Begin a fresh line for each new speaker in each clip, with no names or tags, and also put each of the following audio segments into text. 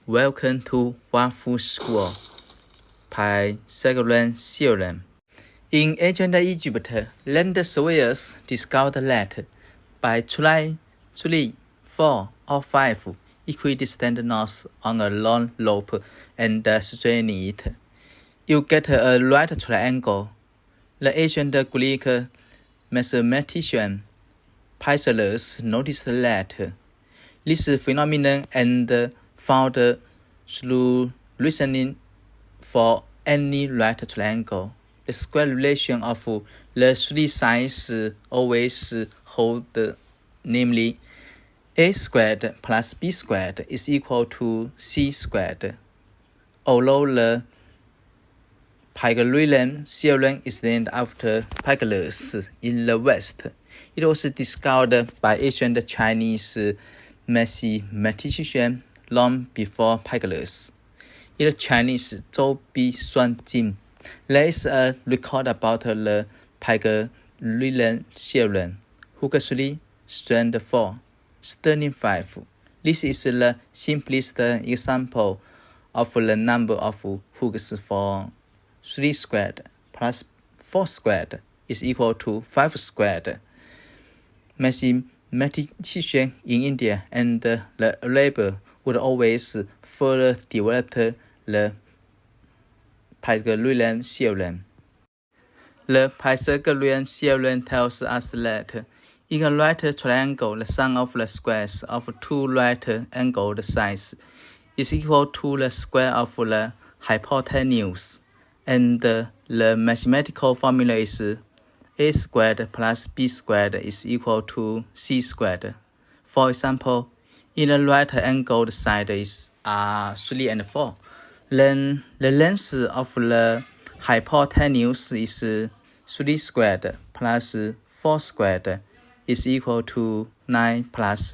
Welcome to Wafu School. Pythagorean theorem. In ancient Egypt, land surveyors discovered that by trying 3, 4, or 5 equidistant knots on a long rope and straining it, you get a right triangle. The ancient Greek mathematician Pythagorean noticed that this phenomenon and found through reasoning for any right triangle, the square relation of the three sides always hold, namely a squared plus b squared is equal to c squared. Although the Pythagorean theorem is named after Pythagoras in the West, it was discovered by ancient Chinese mathematician long before Pythagoras. In the Chinese Zhou Bi Xuan Jing, there is a record about the Pythagorean theorem: hook 3, strand 4, turning 5. This is the simplest example of the number of hooks for 3 squared plus 4 squared is equal to 5 squared. Mathematicians in India and the Arab would always further develop the Pythagorean theorem. The Pythagorean theorem tells us that in a right triangle, the sum of the squares of two right-angled sides is equal to the square of the hypotenuse, and the mathematical formula is a squared plus b squared is equal to c squared. For example, in the right-angled sides are 3 and 4. Then the length of the hypotenuse is 3 squared plus 4 squared is equal to 9 plus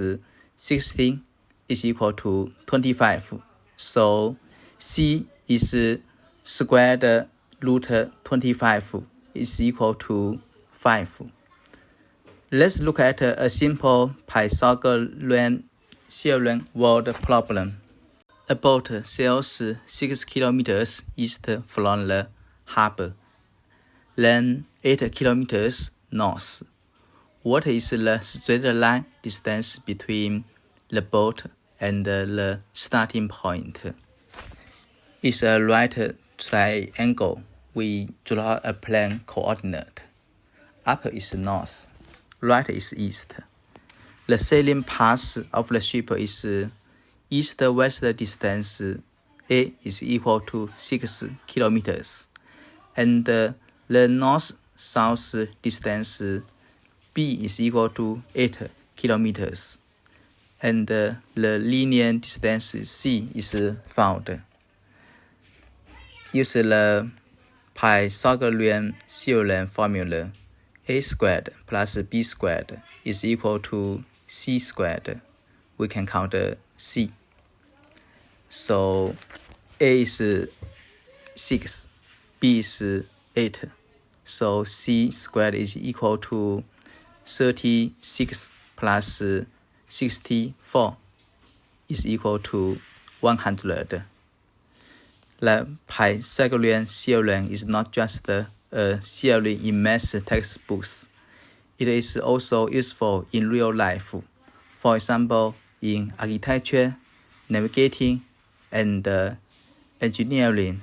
16 is equal to 25. So c is squared root 25 is equal to 5. Let's look at a simple Pythagorean theorem word problem. A boat sails 6 kilometers east from the harbor, then 8 kilometers north. What is the straight line distance between the boat and the starting point? It's a right triangle. We draw a plane coordinate. Up is north, right is east. The sailing path of the ship is east-west distance A is equal to 6 kilometers, and the north-south distance B is equal to 8 kilometers, and the linear distance C is found. Use the Pythagorean theorem formula: a squared plus b squared is equal to c squared. We can count c. So a is 6, b is 8. So c squared is equal to 36 plus 64 is equal to 100. The Pythagorean theorem is not just a theory in math textbooks. It is also useful in real life. For example, in architecture, navigating, and engineering.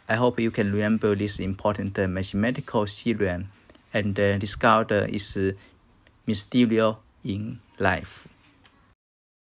I hope you can remember this important mathematical theorem and discover its mysterious in life.